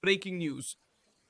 Breaking news.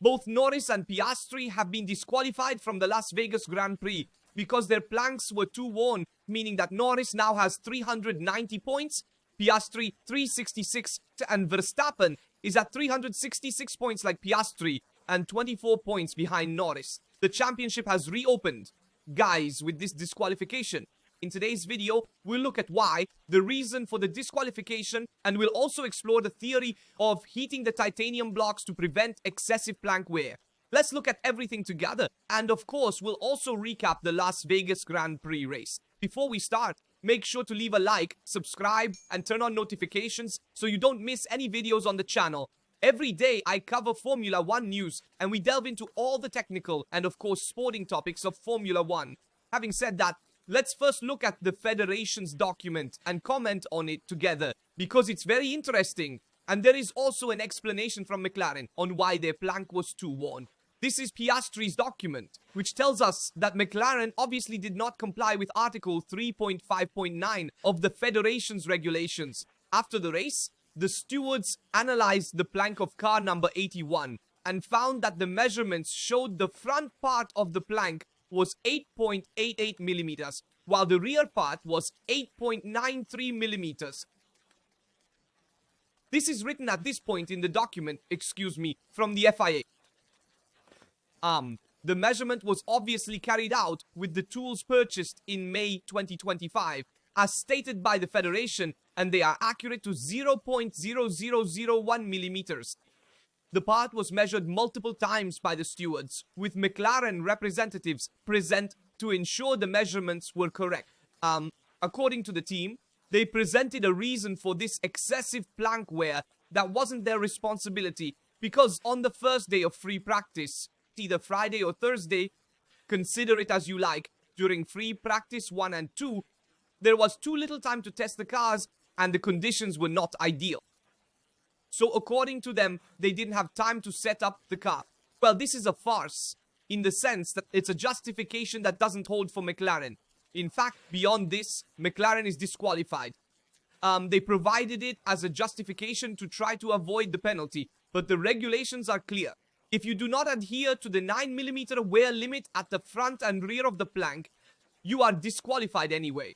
Both Norris and Piastri have been disqualified from the Las Vegas Grand Prix because their planks were too worn, meaning that Norris now has 390 points, Piastri 366, and Verstappen is at 366 points like Piastri and 24 points behind Norris. The championship has reopened, guys, with this disqualification. In today's video, we'll look at why, the reason for the disqualification, and we'll also explore the theory of heating the titanium blocks to prevent excessive plank wear. Let's look at everything together, and of course, we'll also recap the Las Vegas Grand Prix race. Before we start, make sure to leave a like, subscribe, and turn on notifications so you don't miss any videos on the channel. Every day, I cover Formula 1 news, and we delve into all the technical and of course sporting topics of Formula 1. Having said that, let's first look at the Federation's document and comment on it together, because it's very interesting. And there is also an explanation from McLaren on why their plank was too worn. This is Piastri's document, which tells us that McLaren obviously did not comply with Article 3.5.9 of the Federation's regulations. After the race, the stewards analyzed the plank of car number 81 and found that the measurements showed the front part of the plank was 8.88 millimeters, while the rear part was 8.93 millimeters. This is written at this point in the document, from the FIA. The measurement was obviously carried out with the tools purchased in May 2025, as stated by the Federation, and they are accurate to 0.0001 millimeters. The part was measured multiple times by the stewards, with McLaren representatives present to ensure the measurements were correct. According to the team, they presented a reason for this excessive plank wear that wasn't their responsibility, because on the first day of free practice, either Friday or Thursday, consider it as you like, during free practice 1 and 2, there was too little time to test the cars and the conditions were not ideal. So according to them, they didn't have time to set up the car. Well, this is a farce in the sense that it's a justification that doesn't hold for McLaren. In fact, beyond this, McLaren is disqualified. They provided it as a justification to try to avoid the penalty, but the regulations are clear. If you do not adhere to the 9mm wear limit at the front and rear of the plank, you are disqualified anyway.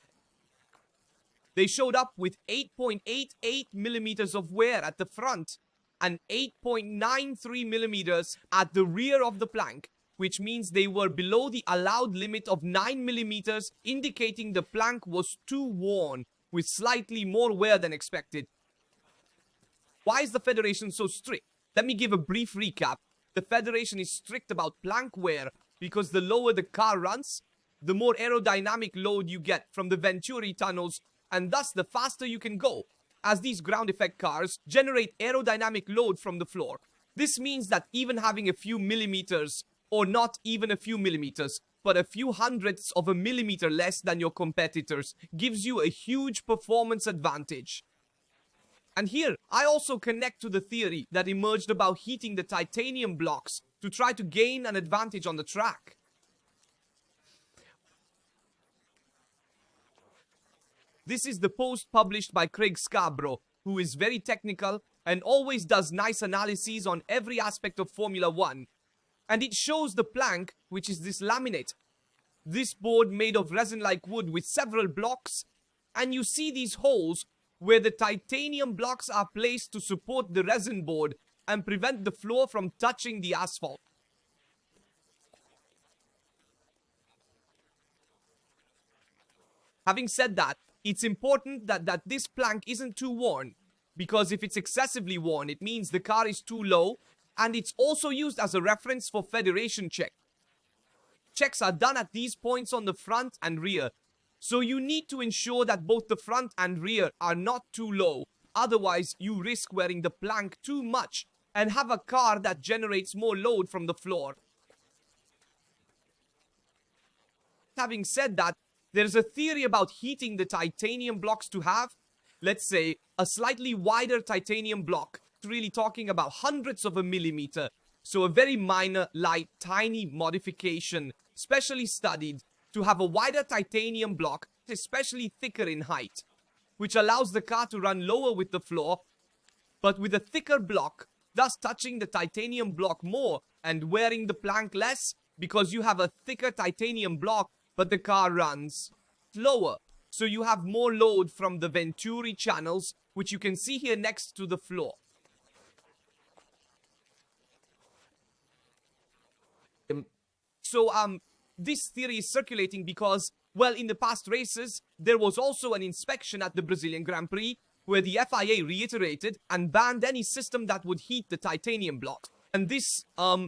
They showed up with 8.88 millimeters of wear at the front and 8.93 millimeters at the rear of the plank, which means they were below the allowed limit of 9 millimeters, indicating the plank was too worn with slightly more wear than expected. Why is the Federation so strict? Let me give a brief recap. The Federation is strict about plank wear because the lower the car runs, the more aerodynamic load you get from the Venturi tunnels, and thus the faster you can go, as these ground effect cars generate aerodynamic load from the floor. This means that even having a few millimeters, or not even a few millimeters, but a few hundredths of a millimeter less than your competitors, gives you a huge performance advantage. And here, I also connect to the theory that emerged about heating the titanium blocks to try to gain an advantage on the track. This is the post published by Craig Scarborough, who is very technical and always does nice analyses on every aspect of Formula 1. And it shows the plank, which is this laminate. This board made of resin-like wood with several blocks, and you see these holes where the titanium blocks are placed to support the resin board and prevent the floor from touching the asphalt. Having said that, it's important that this plank isn't too worn, because if it's excessively worn, it means the car is too low, and it's also used as a reference for Federation check. Checks are done at these points on the front and rear, so you need to ensure that both the front and rear are not too low, otherwise you risk wearing the plank too much and have a car that generates more load from the floor. Having said that, there's a theory about heating the titanium blocks to have, let's say, a slightly wider titanium block, really talking about hundredths of a millimeter, so a very minor, light, tiny modification, specially studied to have a wider titanium block, especially thicker in height, which allows the car to run lower with the floor, but with a thicker block, thus touching the titanium block more and wearing the plank less because you have a thicker titanium block, but the car runs slower. So you have more load from the Venturi channels, which you can see here next to the floor. So this theory is circulating because, well, in the past races, there was also an inspection at the Brazilian Grand Prix where the FIA reiterated and banned any system that would heat the titanium blocks. And this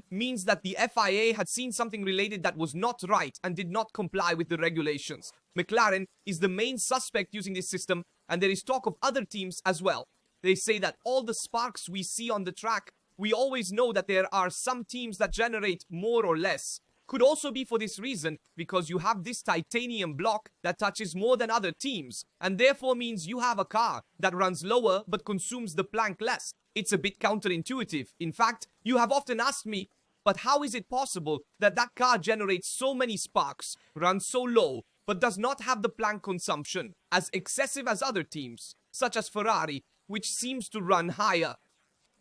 means that the FIA had seen something related that was not right and did not comply with the regulations. McLaren is the main suspect using this system, and there is talk of other teams as well. They say that all the sparks we see on the track, we always know that there are some teams that generate more or less. Could also be for this reason, because you have this titanium block that touches more than other teams, and therefore means you have a car that runs lower but consumes the plank less. It's a bit counterintuitive. In fact, you have often asked me, but how is it possible that that car generates so many sparks, runs so low, but does not have the plank consumption as excessive as other teams, such as Ferrari, which seems to run higher?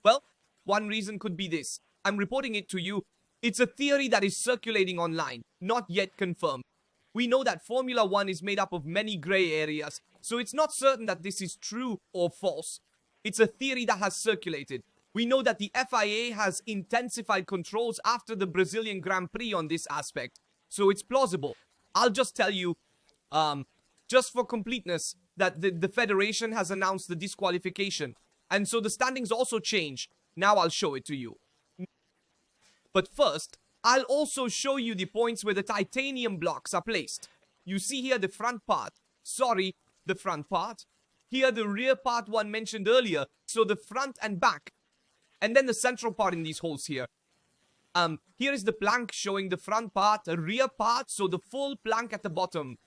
Well, one reason could be this. I'm reporting it to you. It's a theory that is circulating online, not yet confirmed. We know that Formula 1 is made up of many grey areas, so it's not certain that this is true or false. It's a theory that has circulated. We know that the FIA has intensified controls after the Brazilian Grand Prix on this aspect, so it's plausible. I'll just tell you, just for completeness, that the federation has announced the disqualification, and so the standings also change. Now I'll show it to you. But first, I'll also show you the points where the titanium blocks are placed. You see here the front part. Sorry, the front part. Here the rear part one mentioned earlier. So the front and back. And then the central part in these holes here. Here is the plank showing the front part, the rear part, so the full plank at the bottom.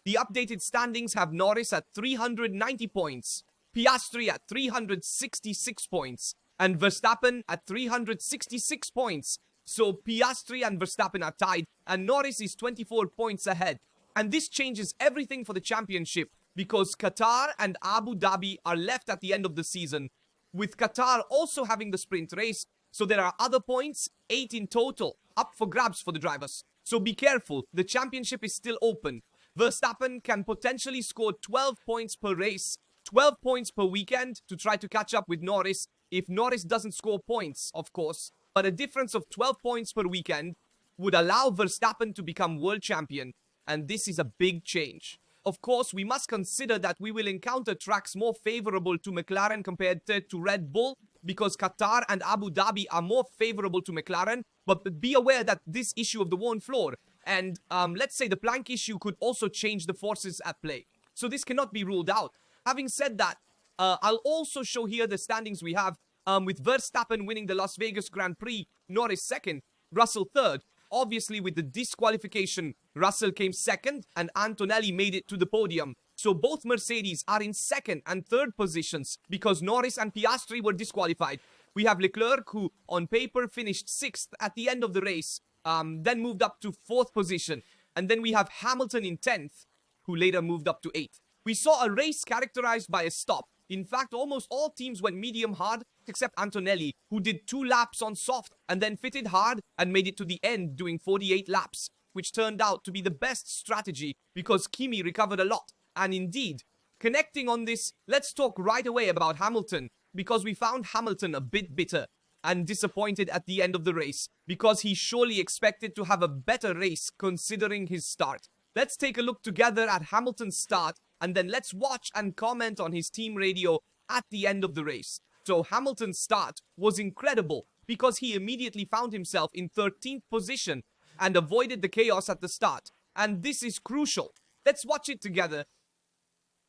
The updated standings have Norris at 390 points, Piastri at 366 points, and Verstappen at 366 points. So Piastri and Verstappen are tied, and Norris is 24 points ahead. And this changes everything for the championship, because Qatar and Abu Dhabi are left at the end of the season, with Qatar also having the sprint race. So there are other points, 8 in total, up for grabs for the drivers. So be careful, the championship is still open. Verstappen can potentially score 12 points per race, 12 points per weekend to try to catch up with Norris, if Norris doesn't score points, of course. But a difference of 12 points per weekend would allow Verstappen to become world champion, and this is a big change. Of course, we must consider that we will encounter tracks more favorable to McLaren compared to Red Bull, because Qatar and Abu Dhabi are more favorable to McLaren, but be aware that this issue of the worn floor and let's say the plank issue could also change the forces at play. So this cannot be ruled out. Having said that, I'll also show here the standings we have with Verstappen winning the Las Vegas Grand Prix, Norris second, Russell third. Obviously, with the disqualification, Russell came second and Antonelli made it to the podium. So both Mercedes are in second and third positions because Norris and Piastri were disqualified. We have Leclerc, who on paper finished sixth at the end of the race, then moved up to fourth position. And then we have Hamilton in 10th, who later moved up to 8th. We saw a race characterized by a stop. In fact, almost all teams went medium hard, except Antonelli, who did 2 laps on soft and then fitted hard and made it to the end doing 48 laps, which turned out to be the best strategy because Kimi recovered a lot. And indeed, connecting on this, let's talk right away about Hamilton, because we found Hamilton a bit bitter and disappointed at the end of the race, because he surely expected to have a better race considering his start. Let's take a look together at Hamilton's start, and then let's watch and comment on his team radio at the end of the race. So Hamilton's start was incredible because he immediately found himself in 13th position and avoided the chaos at the start. And this is crucial. Let's watch it together.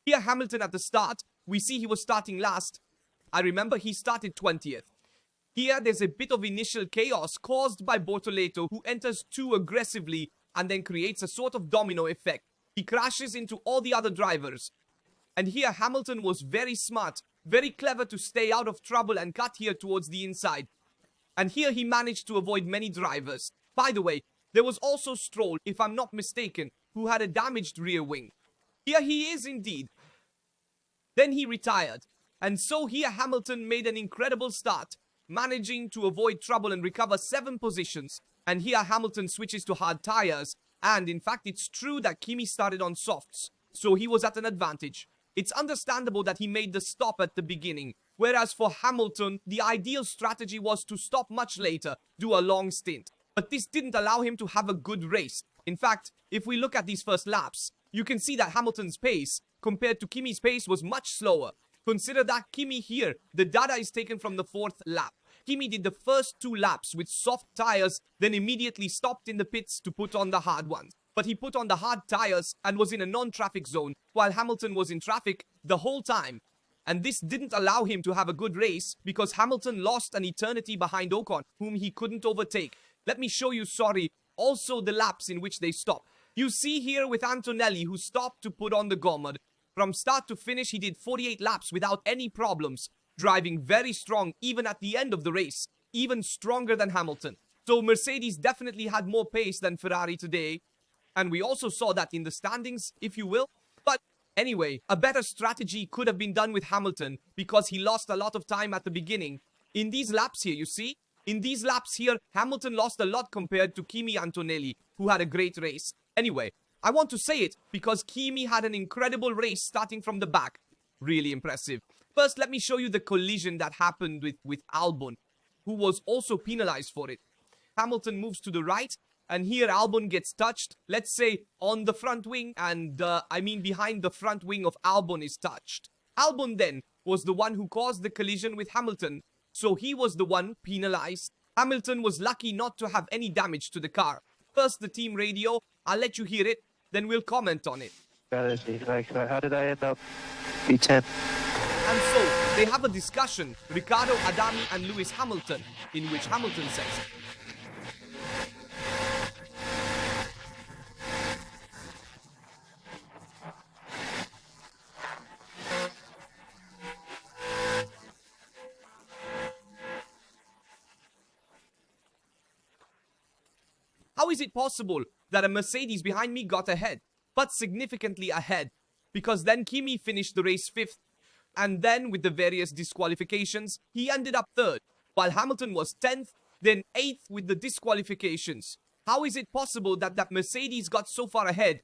Here Hamilton at the start, we see he was starting last. I remember he started 20th. Here there's a bit of initial chaos caused by Bortoleto, who enters too aggressively and then creates a sort of domino effect. He crashes into all the other drivers. And here Hamilton was very smart, very clever to stay out of trouble and cut here towards the inside. And here he managed to avoid many drivers. By the way, there was also Stroll, if I'm not mistaken, who had a damaged rear wing. Here he is indeed. Then he retired. And so here Hamilton made an incredible start. managing to avoid trouble and recover 7 positions. And here Hamilton switches to hard tires. And in fact, it's true that Kimi started on softs, so he was at an advantage. It's understandable that he made the stop at the beginning. Whereas for Hamilton, the ideal strategy was to stop much later, do a long stint. But this didn't allow him to have a good race. In fact, if we look at these first laps, you can see that Hamilton's pace compared to Kimi's pace was much slower. Consider that Kimi here, the data is taken from the 4th lap. Kimi did the first 2 laps with soft tires, then immediately stopped in the pits to put on the hard ones. But he put on the hard tires and was in a non-traffic zone, while Hamilton was in traffic the whole time. And this didn't allow him to have a good race because Hamilton lost an eternity behind Ocon, whom he couldn't overtake. Let me show you, also the laps in which they stopped. You see here with Antonelli, who stopped to put on the Gomard. From start to finish, he did 48 laps without any problems, driving very strong even at the end of the race, even stronger than Hamilton. So Mercedes definitely had more pace than Ferrari today. And we also saw that in the standings, if you will. But anyway, a better strategy could have been done with Hamilton because he lost a lot of time at the beginning. In these laps here, you see? In these laps here, Hamilton lost a lot compared to Kimi Antonelli, who had a great race. Anyway, I want to say it because Kimi had an incredible race starting from the back. Really impressive. First, let me show you the collision that happened with Albon, who was also penalized for it. Hamilton moves to the right, and here Albon gets touched, let's say, on the front wing, and behind the front wing of Albon is touched. Albon then was the one who caused the collision with Hamilton, so he was the one penalized. Hamilton was lucky not to have any damage to the car. First, the team radio, I'll let you hear it, then we'll comment on it. How did I end up P10? And so, they have a discussion, Ricciardo, Adami and Lewis Hamilton, in which Hamilton says, how is it possible that a Mercedes behind me got ahead, but significantly ahead? Because then Kimi finished the race 5th, and then with the various disqualifications, he ended up 3rd, while Hamilton was 10th, then 8th with the disqualifications. How is it possible that Mercedes got so far ahead?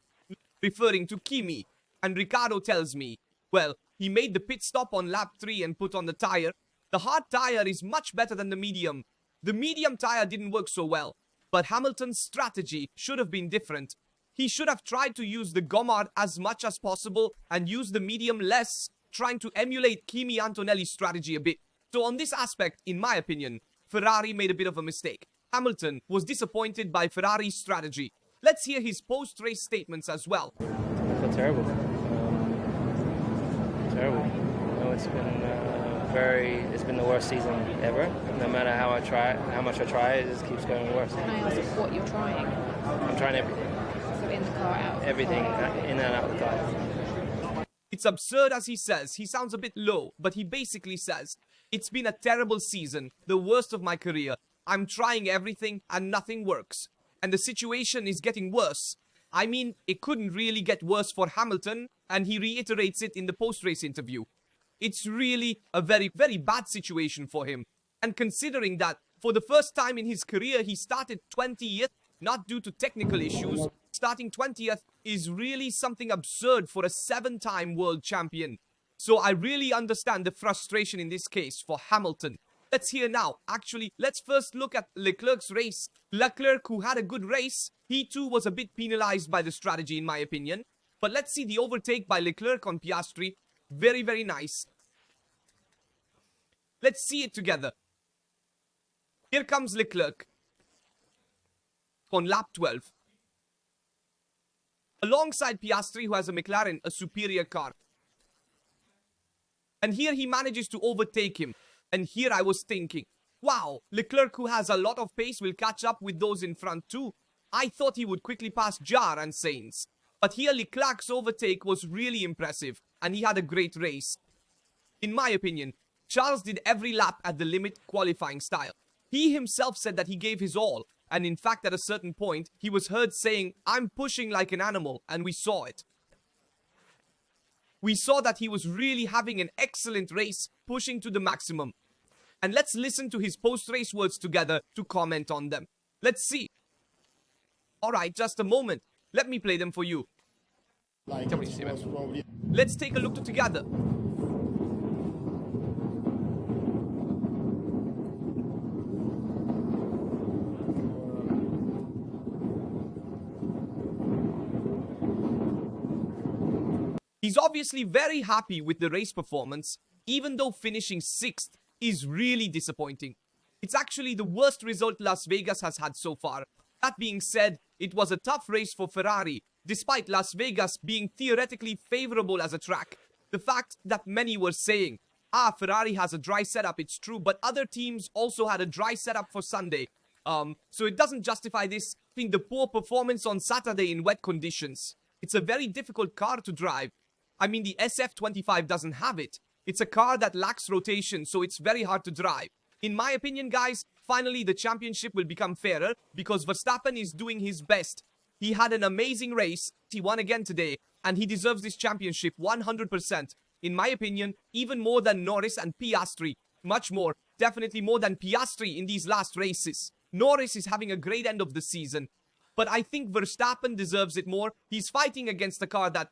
Referring to Kimi. And Ricciardo tells me, well, he made the pit stop on lap 3 and put on the tire. The hard tire is much better than the medium. The medium tire didn't work so well. But Hamilton's strategy should have been different. He should have tried to use the Gomard as much as possible and use the medium less, trying to emulate Kimi Antonelli's strategy a bit. So on this aspect, in my opinion, Ferrari made a bit of a mistake. Hamilton was disappointed by Ferrari's strategy. Let's hear his post-race statements as well. I feel terrible. Terrible. You know, it's been the worst season ever. No matter how much I try, it just keeps going worse. Can I ask what you're trying? I'm trying everything. So in the car, out? Everything, in and out of the car. It's absurd as he says. He sounds a bit low, but he basically says, it's been a terrible season, the worst of my career. I'm trying everything and nothing works. And the situation is getting worse. I mean, it couldn't really get worse for Hamilton, and he reiterates it in the post-race interview. It's really a very, very bad situation for him. And considering that, for the first time in his career, he started 20th, not due to technical issues. Starting 20th is really something absurd for a 7-time world champion. So I really understand the frustration in this case for Hamilton. Let's hear now. Actually, let's first look at Leclerc's race. Leclerc, who had a good race, he too was a bit penalized by the strategy in my opinion. But let's see the overtake by Leclerc on Piastri. Very, very nice. Let's see it together. Here comes Leclerc on lap 12. Alongside Piastri, who has a McLaren, a superior car. And here he manages to overtake him. And here I was thinking, wow, Leclerc, who has a lot of pace, will catch up with those in front too. I thought he would quickly pass Jar and Sainz. But here Leclerc's overtake was really impressive. And he had a great race. In my opinion, Charles did every lap at the limit qualifying style. He himself said that he gave his all. And in fact, at a certain point, he was heard saying, I'm pushing like an animal. And we saw it. We saw that he was really having an excellent race, pushing to the maximum. And let's listen to his post-race words together to comment on them. Let's see. Alright, just a moment. Let me play them for you. Let's take a look together. He's obviously very happy with the race performance, even though finishing 6th is really disappointing. It's actually the worst result Las Vegas has had so far. That being said, it was a tough race for Ferrari, despite Las Vegas being theoretically favorable as a track. The fact that many were saying, Ferrari has a dry setup, it's true, but other teams also had a dry setup for Sunday. So it doesn't justify this being the poor performance on Saturday in wet conditions. It's a very difficult car to drive. I mean, the SF25 doesn't have it. It's a car that lacks rotation, so it's very hard to drive. In my opinion, guys, finally the championship will become fairer because Verstappen is doing his best. He had an amazing race. He won again today, and he deserves this championship 100%. In my opinion, even more than Norris and Piastri. Much more. Definitely more than Piastri in these last races. Norris is having a great end of the season. But I think Verstappen deserves it more. He's fighting against a car that,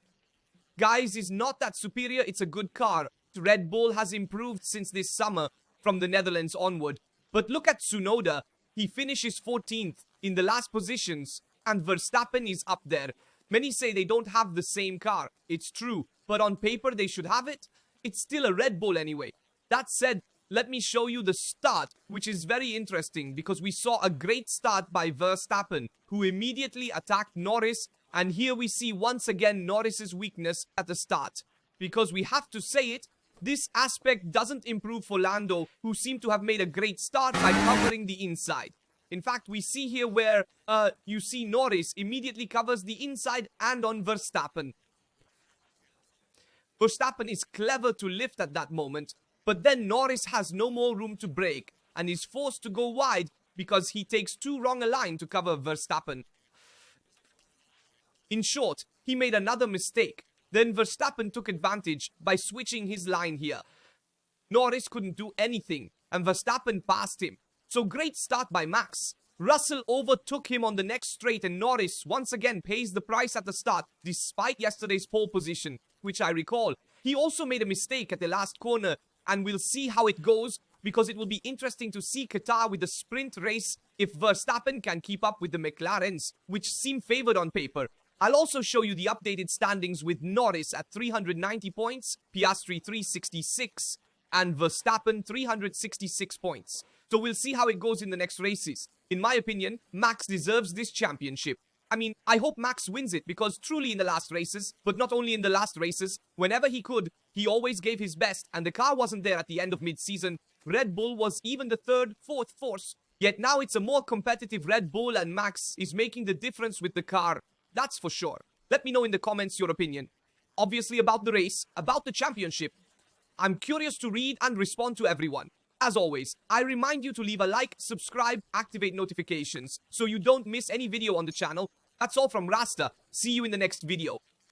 guys, is not that superior. It's a good car. Red Bull has improved since this summer from the Netherlands onward. But look at Tsunoda. He finishes 14th in the last positions, and Verstappen is up there. Many say they don't have the same car. It's true, but on paper they should have it. It's still a Red Bull anyway. That said, let me show you the start, which is very interesting because we saw a great start by Verstappen, who immediately attacked Norris, and here we see once again Norris's weakness at the start. Because we have to say it, this aspect doesn't improve for Lando, who seemed to have made a great start by covering the inside. In fact, we see here where you see Norris immediately covers the inside and on Verstappen. Verstappen is clever to lift at that moment, but then Norris has no more room to brake and is forced to go wide because he takes too wrong a line to cover Verstappen. In short, he made another mistake. Then Verstappen took advantage by switching his line here. Norris couldn't do anything, and Verstappen passed him. So great start by Max. Russell overtook him on the next straight, and Norris once again pays the price at the start, despite yesterday's pole position, which I recall. He also made a mistake at the last corner, and we'll see how it goes, because it will be interesting to see Qatar with the sprint race if Verstappen can keep up with the McLarens, which seem favored on paper. I'll also show you the updated standings with Norris at 390 points, Piastri 366, and Verstappen 366 points. So we'll see how it goes in the next races. In my opinion, Max deserves this championship. I mean, I hope Max wins it because truly in the last races, but not only in the last races, whenever he could, he always gave his best, and the car wasn't there at the end of mid-season. Red Bull was even the third, fourth force. Yet now it's a more competitive Red Bull, and Max is making the difference with the car. That's for sure. Let me know in the comments your opinion. Obviously about the race, about the championship. I'm curious to read and respond to everyone. As always, I remind you to leave a like, subscribe, activate notifications so you don't miss any video on the channel. That's all from Rasta. See you in the next video.